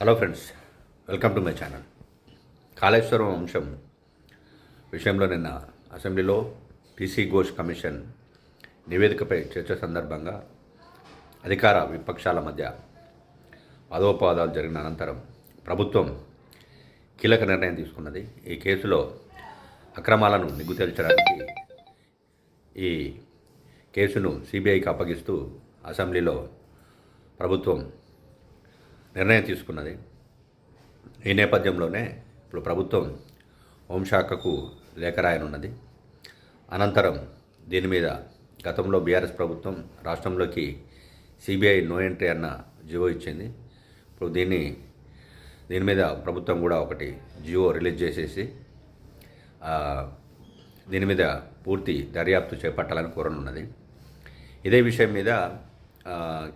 Hello friends, welcome to my channel. Kaleshwaram అంశం విషయంలో నిన్న అసెంబ్లీలో పీసీ ఘోష్ కమిషన్ నివేదికపై చర్చ సందర్భంగా అధికార విపక్షాల మధ్య వాదోపవాదాలు జరిగిన అనంతరం ప్రభుత్వం కీలక నిర్ణయం తీసుకున్నది. ఈ కేసులో అక్రమాలను నిగ్గు తేల్చడానికి ఈ కేసును సిబిఐకి అప్పగిస్తూ అసెంబ్లీలో ప్రభుత్వం నిర్ణయం తీసుకున్నది. ఈ నేపథ్యంలోనే ఇప్పుడు ప్రభుత్వం హోంశాఖకు లేఖ రాయనున్నది. అనంతరం దీని మీద గతంలో బీఆర్ఎస్ ప్రభుత్వం రాష్ట్రంలోకి సిబిఐ నో ఎంట్రీ అన్న జియో ఇచ్చింది. ఇప్పుడు దీని మీద ప్రభుత్వం కూడా ఒకటి జియో రిలీజ్ చేసేసి దీని మీద పూర్తి దర్యాప్తు చేపట్టాలని కోరనున్నది. ఇదే విషయం మీద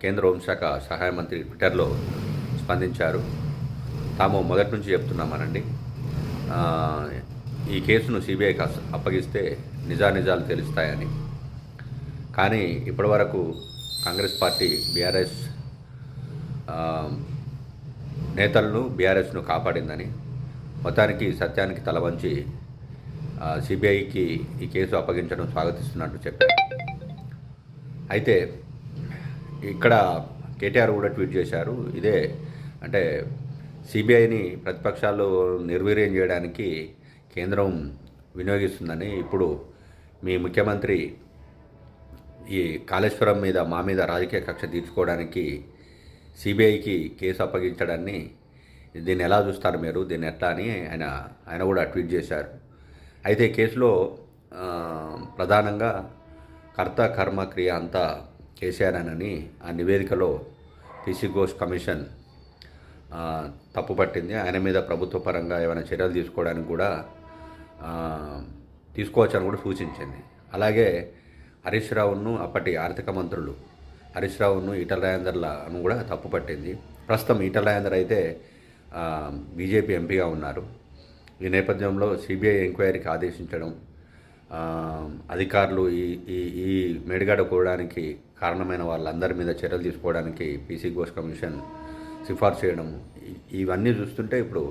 కేంద్ర హోంశాఖ సహాయ మంత్రి ట్విట్టర్లో స్పందించారు. తాము మొదటి నుంచి చెప్తున్నామనండి, ఈ కేసును సిబిఐకి అప్పగిస్తే నిజానిజాలు తెలుస్తాయని. కానీ ఇప్పటివరకు కాంగ్రెస్ పార్టీ బీఆర్ఎస్ నేతలను బీఆర్ఎస్ను కాపాడిందని, మొత్తానికి సత్యానికి తలవంచి సిబిఐకి ఈ కేసు అప్పగించడం స్వాగతిస్తున్నట్టు చెప్పారు. అయితే ఇక్కడ కేటీఆర్ కూడా ట్వీట్ చేశారు. ఇదే అంటే సిబిఐని ప్రతిపక్షాలు నిర్వీర్యం చేయడానికి కేంద్రం వినియోగిస్తుందని, ఇప్పుడు మీ ముఖ్యమంత్రి ఈ కాళేశ్వరం మీద మా మీద రాజకీయ కక్ష తీర్చుకోవడానికి సిబిఐకి కేసు అప్పగించడాన్ని దీన్ని ఎలా చూస్తారు మీరు, దీన్ని ఎట్లా అని ఆయన కూడా ట్వీట్ చేశారు. అయితే కేసులో ప్రధానంగా కర్త కర్మ క్రియ అంతా కేసీఆర్ అని ఆ నివేదికలో పీసీ ఘోష్ కమిషన్ తప్పుపట్టింది. ఆయన మీద ప్రభుత్వ పరంగా ఏమైనా చర్యలు తీసుకోవడానికి కూడా తీసుకోవచ్చని కూడా సూచించింది. అలాగే హరీష్ రావును, అప్పటి ఆర్థిక మంత్రులు హరీష్ రావును, ఈటల రాజేందర్లను కూడా తప్పుపట్టింది. ప్రస్తుతం ఈటల రాజేందర్ అయితే బీజేపీ ఎంపీగా ఉన్నారు. ఈ నేపథ్యంలో సిబిఐ ఎంక్వైరీకి ఆదేశించడం, అధికారులు ఈ మేడిగడ్డ కూడడానికి కారణమైన వాళ్ళందరి మీద చర్యలు తీసుకోవడానికి పీసీ ఘోష్ కమిషన్ సిఫార్సు చేయడం, ఇవన్నీ చూస్తుంటే ఇప్పుడు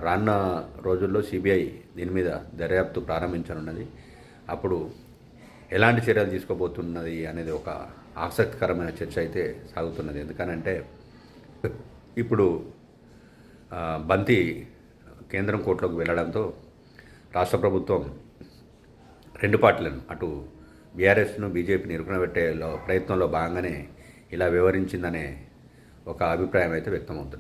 రానున్న రోజుల్లో సిబిఐ దీని మీద దర్యాప్తు ప్రారంభించనున్నది. అప్పుడు ఎలాంటి చర్యలు తీసుకోబోతున్నది అనేది ఒక ఆసక్తికరమైన చర్చ అయితే సాగుతున్నది. ఎందుకనంటే ఇప్పుడు బంతి కేంద్రం కోర్టులోకి వెళ్ళడంతో రాష్ట్ర ప్రభుత్వం రెండు పార్టీలను, అటు బీఆర్ఎస్ను బీజేపీని ఇరుకునబెట్టే ప్రయత్నంలో భాగంగానే ఇలా వివరించిందనే ఒక అభిప్రాయం అయితే వ్యక్తమవుతున్నది.